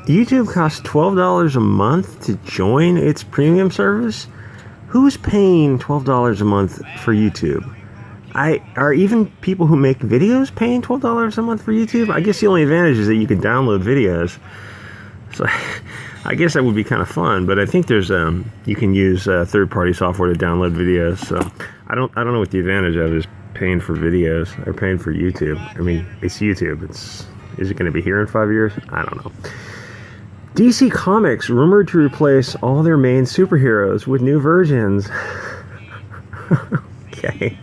YouTube costs $12 a month to join its premium service. Who's paying $12 a month for YouTube? Are even people who make videos paying $12 a month for YouTube? I guess the only advantage is that you can download videos. So I guess that would be kind of fun, but I think there's you can use third-party software to download videos. So I don't know what the advantage of is paying for videos or paying for YouTube. I mean, it's YouTube. Is it going to be here in 5 years? I don't know. DC Comics rumored to replace all their main superheroes with new versions. Okay.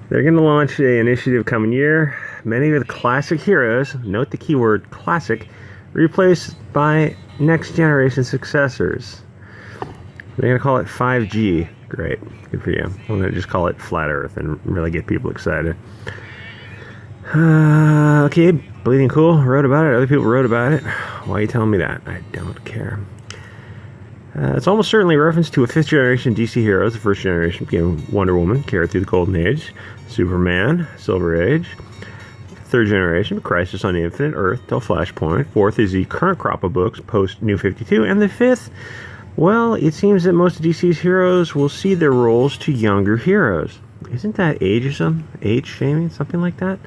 They're going to launch an initiative coming year. Many of the classic heroes, note the keyword classic, replaced by next generation successors. They're going to call it 5G. Great. Good for you. I'm going to just call it Flat Earth and really get people excited. Okay, Bleeding Cool wrote about it. Other people wrote about it. Why are you telling me that? I don't care. It's almost certainly a reference to a 5th generation DC heroes. The 1st generation became Wonder Woman, carried through the Golden Age, Superman, Silver Age. 3rd generation, Crisis on Infinite Earth till Flashpoint. 4th is the current crop of books post New 52. And the 5th, well, it seems that most of DC's heroes will see their roles to younger heroes. Isn't that ageism? Age shaming? Something like that?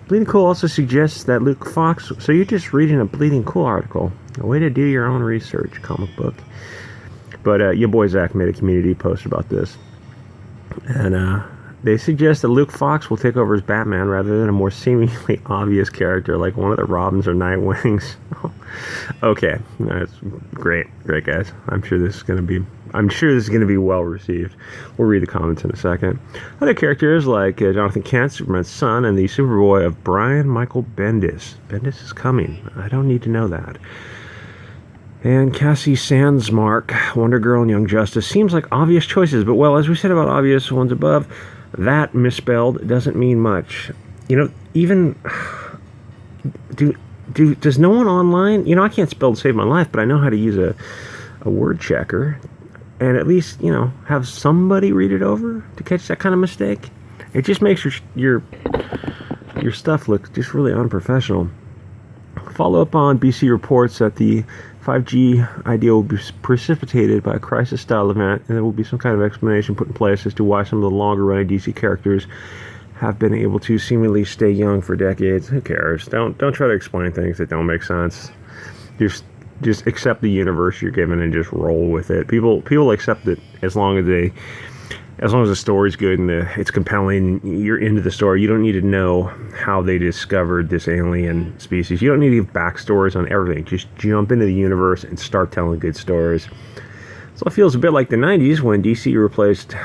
Bleeding Cool also suggests that Luke Fox... So you're just reading a Bleeding Cool article. A way to do your own research, comic book. But your boy Zach made a community post about this. And they suggest that Luke Fox will take over as Batman rather than a more seemingly obvious character like one of the Robins or Nightwings. Okay, that's great, guys. I'm sure this is going to be well received. We'll read the comments in a second. Other characters like Jonathan Kent, Superman's son, and the Superboy of Brian Michael Bendis. Bendis is coming. I don't need to know that. And Cassie Sandsmark, Wonder Girl, and Young Justice seems like obvious choices, but well, as we said about obvious ones above, that misspelled doesn't mean much. You know, even does no one online? You know, I can't spell to save my life, but I know how to use a word checker, and at least have somebody read it over to catch that kind of mistake. It just makes your stuff look just really unprofessional. Follow up on BC reports that the 5G idea will be precipitated by a crisis-style event, and there will be some kind of explanation put in place as to why some of the longer-running DC characters have been able to seemingly stay young for decades. Who cares? Don't try to explain things that don't make sense. Just accept the universe you're given and just roll with it. People accept it as long as the story's good and it's compelling, you're into the story. You don't need to know how they discovered this alien species. You don't need to give backstories on everything. Just jump into the universe and start telling good stories. So it feels a bit like the 90s when DC replaced...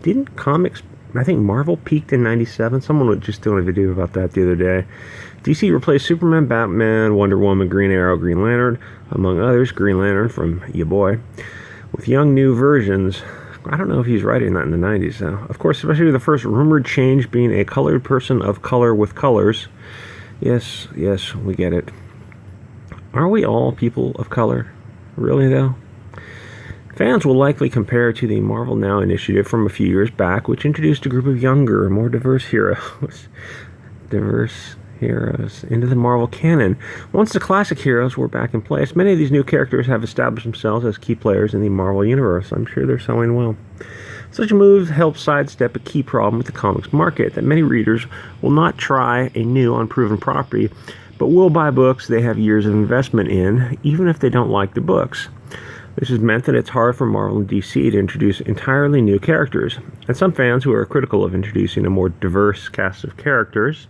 Didn't comics... I think Marvel peaked in 97. Someone was just doing a video about that the other day. DC replaced Superman, Batman, Wonder Woman, Green Arrow, Green Lantern, among others, Green Lantern from ya boy, with young new versions. I don't know if he's writing that in the 90s, though. Of course, especially the first rumored change being a colored person of color with colors. Yes, we get it. Are we all people of color? Really, though? Fans will likely compare to the Marvel Now initiative from a few years back, which introduced a group of younger, more diverse heroes. Into the Marvel canon. Once the classic heroes were back in place, many of these new characters have established themselves as key players in the Marvel universe. I'm sure they're selling well. Such a move helps sidestep a key problem with the comics market, that many readers will not try a new, unproven property, but will buy books they have years of investment in, even if they don't like the books. This has meant that it's hard for Marvel and DC to introduce entirely new characters, and some fans who are critical of introducing a more diverse cast of characters,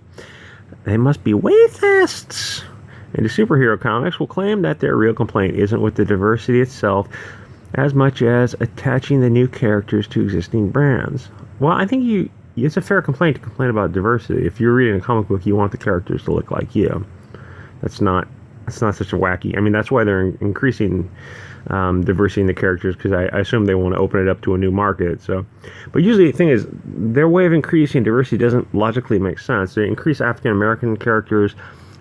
they must be wayfasts into superhero comics, will claim that their real complaint isn't with the diversity itself as much as attaching the new characters to existing brands. Well, I think it's a fair complaint to complain about diversity. If you're reading a comic book, you want the characters to look like you. That's not such a wacky... I mean, that's why they're increasing diversity in the characters, because I assume they want to open it up to a new market. So, but usually the thing is, their way of increasing diversity doesn't logically make sense. They increase African American characters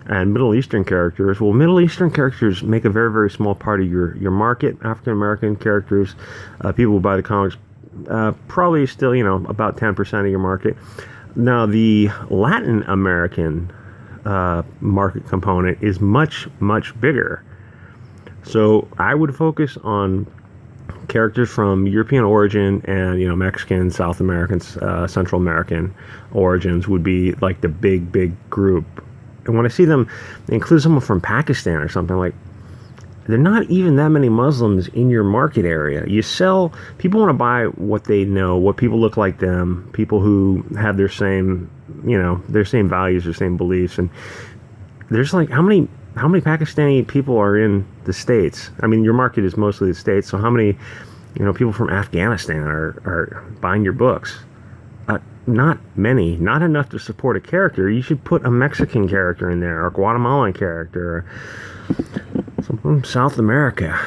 and Middle Eastern characters. Well, Middle Eastern characters make a very, very small part of your market. African American characters, people who buy the comics, probably still about 10% of your market. Now, the Latin American market component is much, much bigger. So I would focus on characters from European origin and, Mexican, South American, Central American origins would be like the big group. And when I see them include someone from Pakistan or something, like, there are not even that many Muslims in your market area. People want to buy what they know, what people look like them, people who have their same values, their same beliefs. And there's like, how many Pakistani people are in the States? I mean, your market is mostly the States, so how many, people from Afghanistan are buying your books? Not many, not enough to support a character. You should put a Mexican character in there, or a Guatemalan character, or from South America.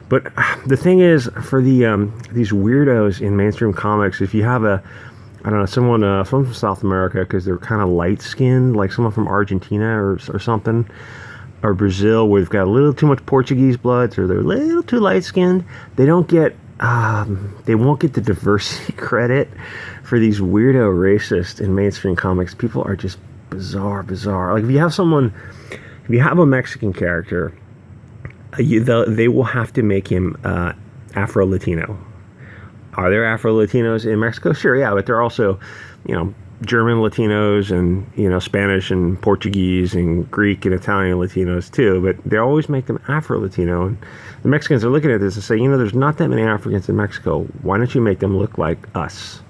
But the thing is, for these weirdos in mainstream comics, if you have someone from South America, because they're kind of light-skinned, like someone from Argentina or something, or Brazil, where they've got a little too much Portuguese blood, or they're a little too light-skinned, they won't get the diversity credit for these weirdo racists in mainstream comics. People are just bizarre. Like, if you have a Mexican character, they will have to make him Afro-Latino. Are there Afro-Latinos in Mexico? Sure, yeah, but there are also, German Latinos and, Spanish and Portuguese and Greek and Italian Latinos too, but they always make them Afro-Latino. And the Mexicans are looking at this and say, there's not that many Africans in Mexico. Why don't you make them look like us?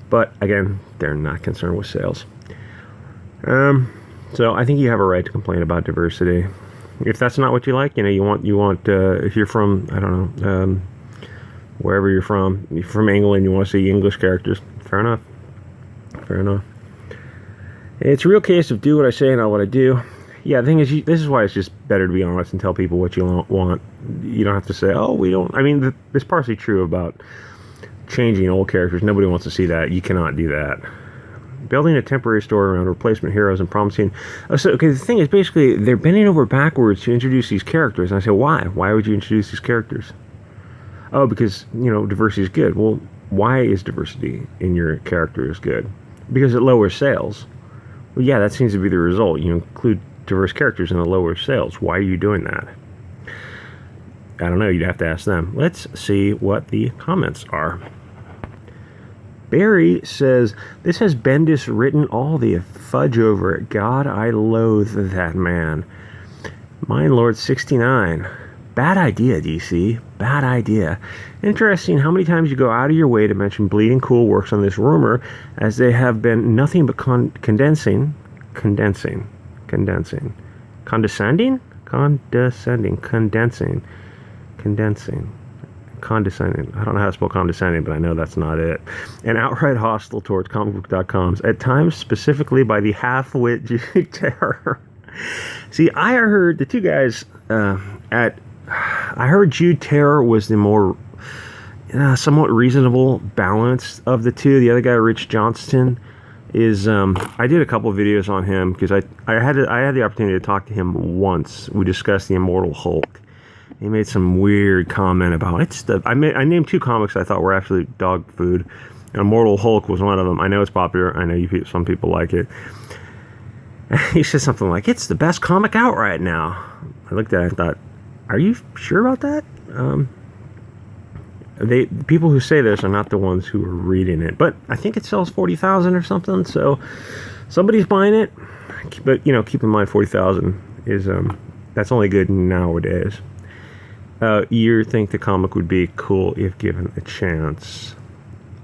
But again, they're not concerned with sales. So I think you have a right to complain about diversity. If that's not what you like, you want if you're from, I don't know, wherever you're from England, you want to see English characters, fair enough. It's a real case of do what I say, not what I do. Yeah, the thing is, this is why it's just better to be honest and tell people what you want. You don't have to say, oh, we don't. I mean, it's partially true about changing old characters. Nobody wants to see that. You cannot do that. Building a temporary story around replacement heroes and promising. The thing is, basically, they're bending over backwards to introduce these characters. And I say, why? Why would you introduce these characters? Oh, because, diversity is good. Well, why is diversity in your characters good? Because it lowers sales. Well, yeah, that seems to be the result. You include diverse characters and it lowers sales. Why are you doing that? I don't know. You'd have to ask them. Let's see what the comments are. Barry says, this has Bendis written all the fudge over it. God, I loathe that man. Mindlord 69. Bad idea, DC. Bad idea. Interesting how many times you go out of your way to mention Bleeding Cool works on this rumor, as they have been nothing but condensing. Condensing. Condescending. Condescending. I don't know how to spell condescending, but I know that's not it. And outright hostile towards comicbook.coms, at times specifically by the half-wit Jude Terror. See, I heard the two guys I heard Jude Terror was the more somewhat reasonable balance of the two. The other guy, Rich Johnston, is I did a couple of videos on him because I had the opportunity to talk to him once. We discussed the Immortal Hulk. He made some weird comment about I named two comics I thought were actually dog food. And Immortal Hulk was one of them. I know it's popular. I know some people like it. And he said something like, "It's the best comic out right now." I looked at it and thought, are you sure about that? The people who say this are not the ones who are reading it, but I think it sells 40,000 or something, so somebody's buying it. But keep in mind 40,000 is that's only good nowadays. You think the comic would be cool if given a chance?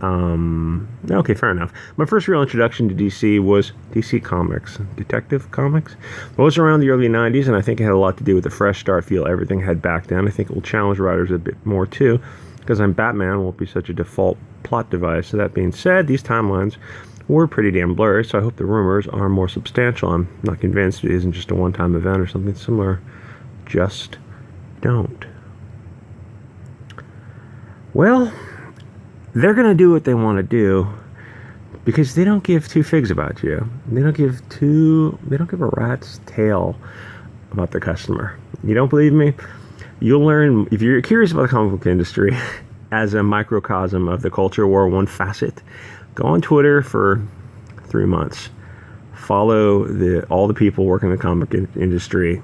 Okay, fair enough. My first real introduction to DC was DC Comics, Detective Comics. It was around the early 90s, and I think it had a lot to do with the fresh start feel everything had back then. I think it will challenge writers a bit more, too, because I'm Batman won't be such a default plot device. So that being said, these timelines were pretty damn blurry, so I hope the rumors are more substantial. I'm not convinced it isn't just a one-time event or something similar. Just don't. Well, they're going to do what they want to do because they don't give two figs about you. They don't give a rat's tail about their customer. You don't believe me? You'll learn, if you're curious about the comic book industry as a microcosm of the culture war, one facet, go on Twitter for 3 months. follow all the people working in the comic industry.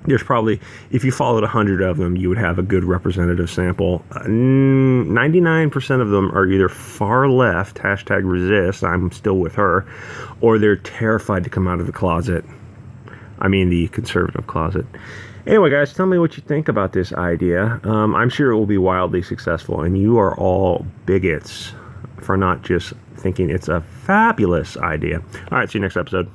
There's probably, if you followed 100 of them, you would have a good representative sample. 99% of them are either far left, hashtag resist, I'm still with her, or they're terrified to come out of the closet. I mean the conservative closet. Anyway, guys, tell me what you think about this idea. I'm sure it will be wildly successful, and you are all bigots for not just thinking it's a fabulous idea. All right, see you next episode.